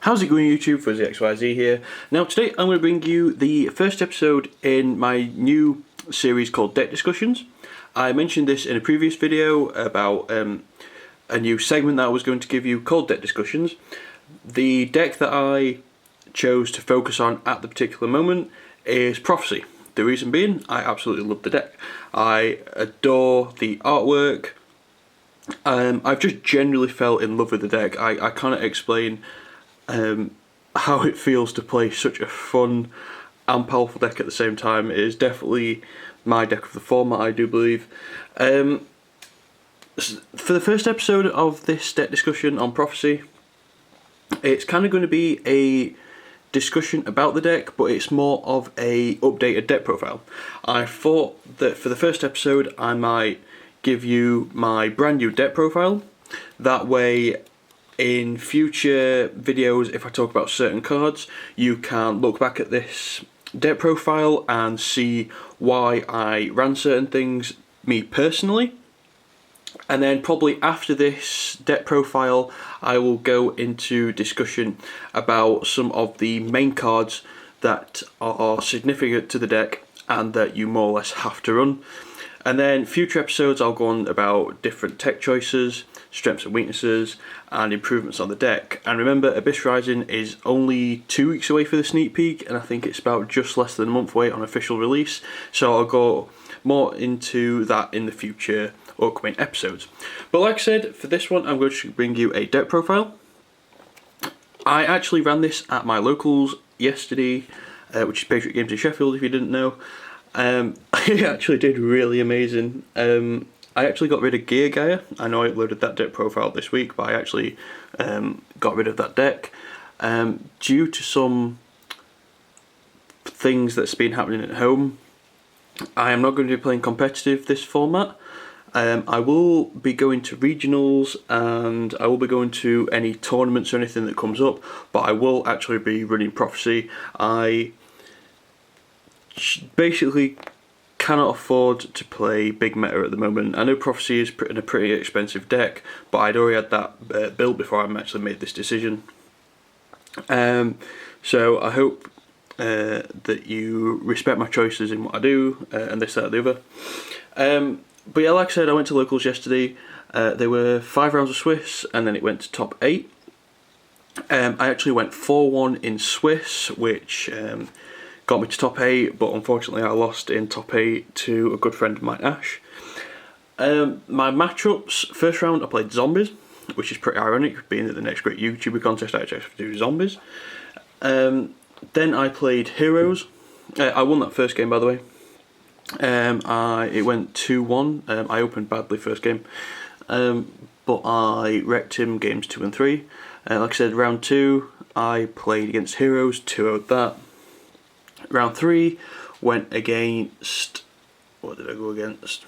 How's it going, YouTube? FuzzyXYZ here. Now today I'm going to bring you the first episode in my new series called Deck Discussions. I mentioned this in a previous video about a new segment that I was going to give you called Deck Discussions. The deck that I chose to focus on at the particular moment is Prophecy. The reason being, I absolutely love the deck. I adore the artwork. I've just generally fell in love with the deck. I can't explain how it feels to play such a fun and powerful deck at the same time. It is definitely my deck of the format, I do believe. For the first episode of this deck discussion on Prophecy, it's kind of going to be a discussion about the deck, but it's more of a updated deck profile. I thought that for the first episode I might give you my brand new deck profile. That way in future videos, if I talk about certain cards, you can look back at this deck profile and see why I ran certain things, me personally. And then probably after this deck profile, I will go into discussion about some of the main cards that are significant to the deck and that you more or less have to run. And then future episodes I'll go on about different tech choices, strengths and weaknesses, and improvements on the deck. And remember, Abyss Rising is only 2 weeks away for the sneak peek, and I think it's about just less than a month away on official release, so I'll go more into that in the future upcoming episodes. But like I said, for this one I'm going to bring you a deck profile. I actually ran this at my locals yesterday, which is Patriot Games in Sheffield if you didn't know. It actually did really amazing. I actually got rid of Gear Gaia. I know I uploaded that deck profile this week, but I actually got rid of that deck due to some things that's been happening at home. I am not going to be playing competitive this format. I will be going to regionals and I will be going to any tournaments or anything that comes up, but I will actually be running Prophecy. I basically cannot afford to play big meta at the moment. I know Prophecy is a pretty expensive deck, but I'd already had that built before I actually made this decision. So I hope that you respect my choices in what I do, and this, that, and the other. But yeah, like I said, I went to locals yesterday. There were 5 rounds of Swiss, and then it went to top 8. I actually went 4-1 in Swiss, which got me to top 8, but unfortunately I lost in top 8 to a good friend of mine, Ash. My matchups, first round I played Zombies, which is pretty ironic, being that the next great YouTuber contest I actually have to do Zombies. Then I played Heroes. I won that first game, by the way. It went 2-1. I opened badly first game, but I wrecked him games 2 and 3. Like I said, round 2 I played against Heroes, 2-0'd that. Round 3 went against, what did I go against?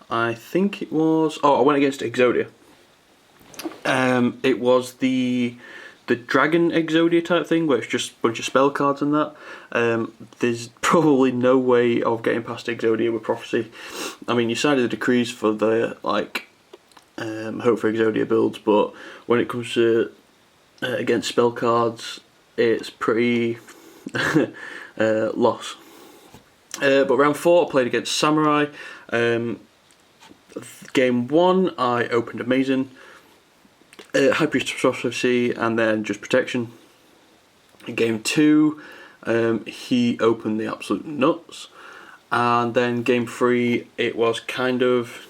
I think it was, I went against Exodia. It was the Dragon Exodia type thing, where it's just a bunch of spell cards and that. There's probably no way of getting past Exodia with Prophecy. I mean, you cited the decrees for the Hope for Exodia builds, but when it comes to against spell cards, it's pretty loss. But round 4 I played against Samurai. Game 1 I opened amazing. High Priest of Prophecy and then just Protection. In game 2 he opened the absolute nuts, and then game 3 it was kind of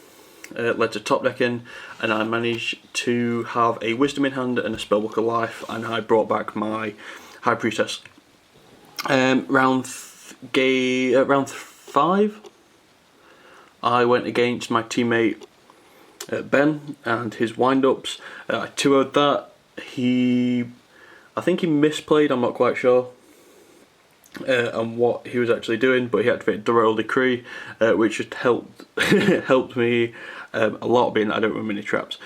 led to top decking, and I managed to have a Wisdom in hand and a Spellbook of Life, and I brought back my High Priestess. Round 5 I went against my teammate Ben and his wind-ups. I 2-0'd that. I think he misplayed, I'm not quite sure on what he was actually doing, but he activated the Royal Decree, which just helped me a lot, being that I don't run mini traps.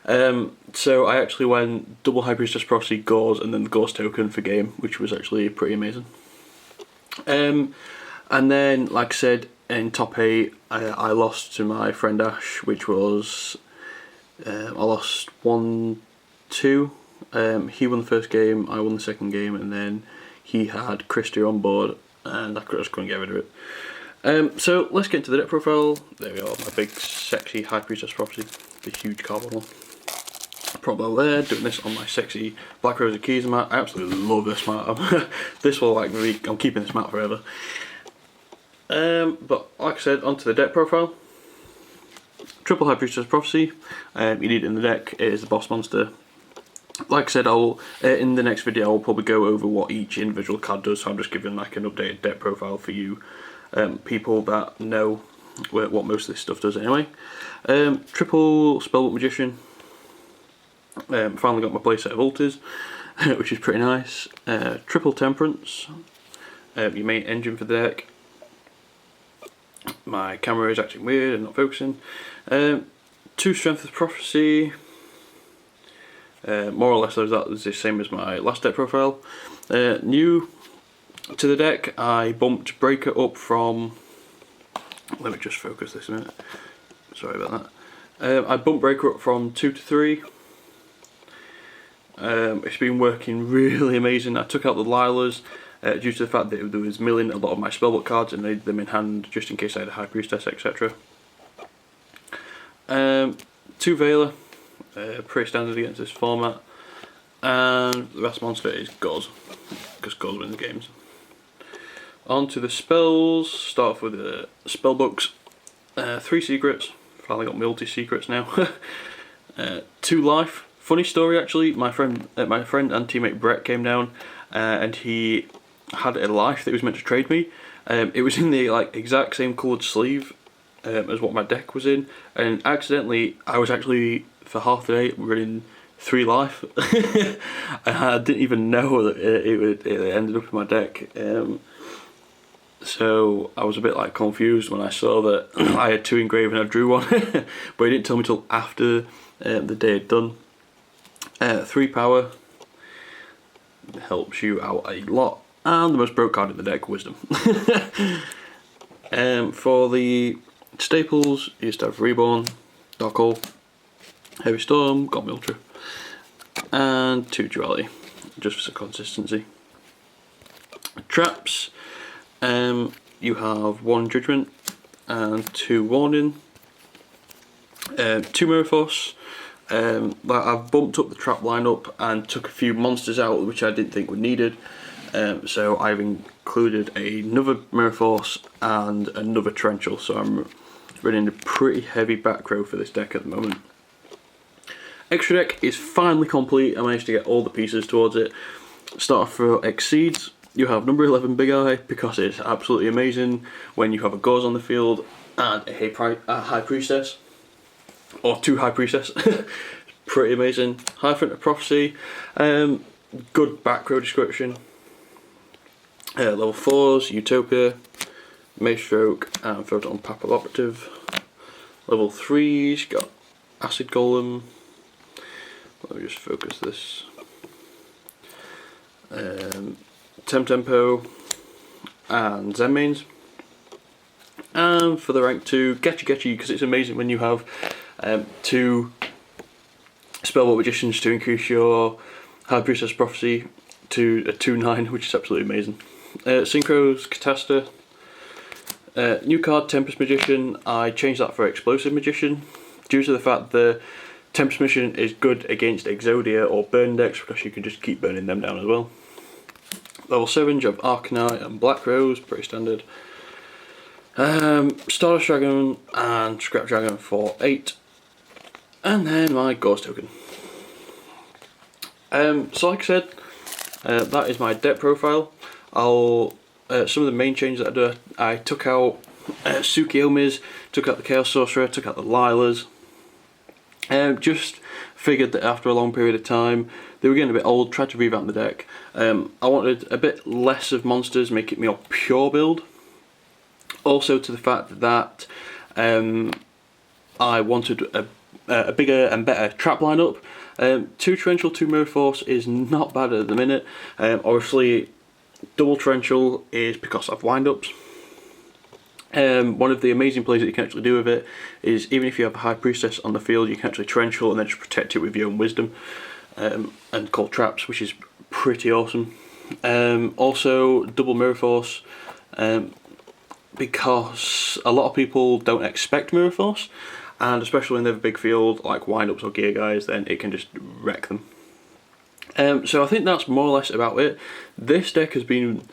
So I actually went double High Priestess Prophecy, Gauze, and then the Gauze token for game, which was actually pretty amazing. And then, like I said, in top 8 I lost to my friend Ash, which was I lost 1-2 He won the first game, I won the second game, and then he had Christy on board, and I just couldn't get rid of it. So let's get into the deck profile. There we are, my big sexy High Priestess Prophecy, the huge cardboard one. Probably there, doing this on my sexy Black Rose of Keys mat. I absolutely love this mat. This will like me, I'm keeping this mat forever. But like I said, onto the deck profile. Triple High Priestess Prophecy. You need it in the deck. It is the boss monster. Like I said, I'll in the next video I'll probably go over what each individual card does. So I'm just giving like an updated deck profile for you people that know what most of this stuff does anyway. Triple Spellbook Magician. Finally got my playset of altars, which is pretty nice. Triple Temperance, your main engine for the deck. My camera is acting weird and not focusing. 2 Strength of Prophecy. More or less that was the same as my last deck profile. New to the deck, I bumped Breaker up from... Let me just focus this a minute. Sorry about that. I bumped Breaker up from 2 to 3. It's been working really amazing. I took out the Lilas due to the fact that there was milling a lot of my spellbook cards and I needed them in hand just in case I had a High Priestess, etc. 2 Veiler, pretty standard against this format, and the best monster is Gauze, because Gauze wins games. On to the spells, start off with the spellbooks. 3 secrets, finally got multi-secrets now. 2 life. Funny story actually, my friend and teammate Brett came down and he had a life that he was meant to trade me. It was in the like exact same coloured sleeve as what my deck was in, and accidentally I was actually for half the day running 3 life. I didn't even know that it ended up in my deck. So I was a bit like confused when I saw that I had 2 engraved and I drew 1, but he didn't tell me till after the day had done. 3 power helps you out a lot, and the most broke card in the deck, Wisdom. For the staples, you used to have Reborn, Dark Hole, Heavy Storm, Got Ultra, and 2 Duality, just for some consistency. Traps, you have 1 Judgment and 2 Warning, 2 Mirror Force. I've bumped up the trap lineup and took a few monsters out which I didn't think were needed, so I've included another Mirror Force and another Torrential, so I'm running a pretty heavy back row for this deck at the moment. Extra deck is finally complete. I managed to get all the pieces towards it. Start off for Exceeds. You have number 11 Big Eye, because it's absolutely amazing when you have a Gauze on the field and a High Priestess. Or 2 High Priestess. Pretty amazing. Hyphen of Prophecy. Good back row description. Level 4s, Utopia, Maestroke, and Photon Papal Operative. Level 3s, got Acid Golem. Let me just focus this. Tempo, and Zen Mains. And for the rank 2, Getchy, because it's amazing when you have 2 Spellbook Magicians to increase your High Priestess Prophecy to a 2/9, which is absolutely amazing. Synchros, Catasta. New card, Tempest Magician. I changed that for Explosive Magician due to the fact the Tempest Magician is good against Exodia or burn decks, because you can just keep burning them down as well. Level 7, you have Arcanite and Black Rose, pretty standard. Stardust Dragon and Scrap Dragon for 8. And then my Gauze token. So like I said, that is my deck profile. Some of the main changes that I do, I took out Tsukiyomi's, took out the Chaos Sorcerer, took out the Lilas. Just figured that after a long period of time they were getting a bit old, tried to revamp the deck. I wanted a bit less of monsters, make it more pure build. Also to the fact that I wanted a bigger and better trap lineup. 2 Torrential, 2 Mirror Force is not bad at the minute. Obviously double Torrential is because of windups. One of the amazing plays that you can actually do with it is, even if you have a High Priestess on the field, you can actually Torrential and then just protect it with your own Wisdom. and called traps, which is pretty awesome. Also double mirror force, because a lot of people don't expect mirror force, and especially when they have a big field like windups or gear guys, then it can just wreck them. So I think that's more or less about it. This deck has been,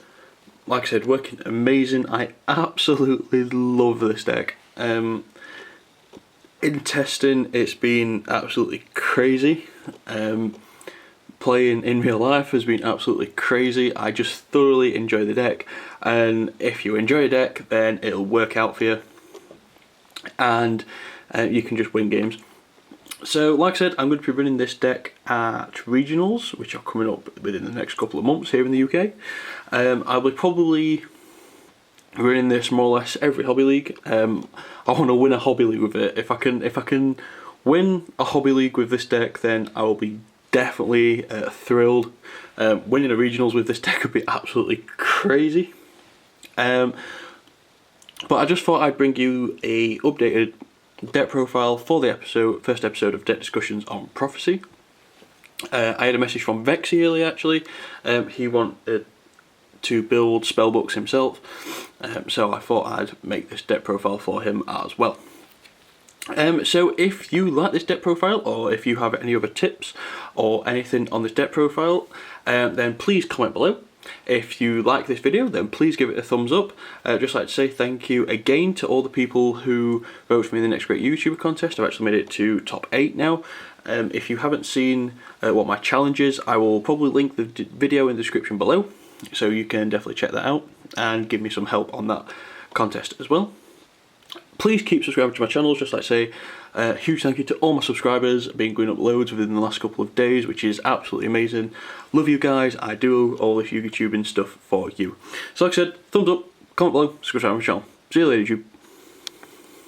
like I said, working amazing. I absolutely love this deck. In testing, it's been absolutely crazy. Playing in real life has been absolutely crazy. I just thoroughly enjoy the deck, and if you enjoy a deck, then it'll work out for you, and you can just win games. So like I said, I'm going to be running this deck at regionals, which are coming up within the next couple of months here in the UK. I'll be probably running this more or less every hobby league. I want to win a hobby league with it. If I can win a hobby league with this deck, then I will be definitely thrilled. Winning a regionals with this deck would be absolutely crazy. But I just thought I'd bring you a updated deck profile for the first episode of Deck Discussions on Prophecy. I had a message from Vexy earlier actually. He wanted to build spellbooks himself, so I thought I'd make this deck profile for him as well. So if you like this deck profile, or if you have any other tips or anything on this deck profile, then please comment below. If you like this video, then please give it a thumbs up. Just like to say thank you again to all the people who voted for me in the Next Great YouTuber contest. I've actually made it to top 8 now. If you haven't seen what my challenge is, I will probably link the video in the description below, so you can definitely check that out and give me some help on that contest as well. Please keep subscribing to my channel. Just like to say huge thank you to all my subscribers. I've been going up loads within the last couple of days, which is absolutely amazing. Love you guys. I do all this YouTubing stuff for you. So like I said, thumbs up, comment below, subscribe to my channel. See you later, YouTube.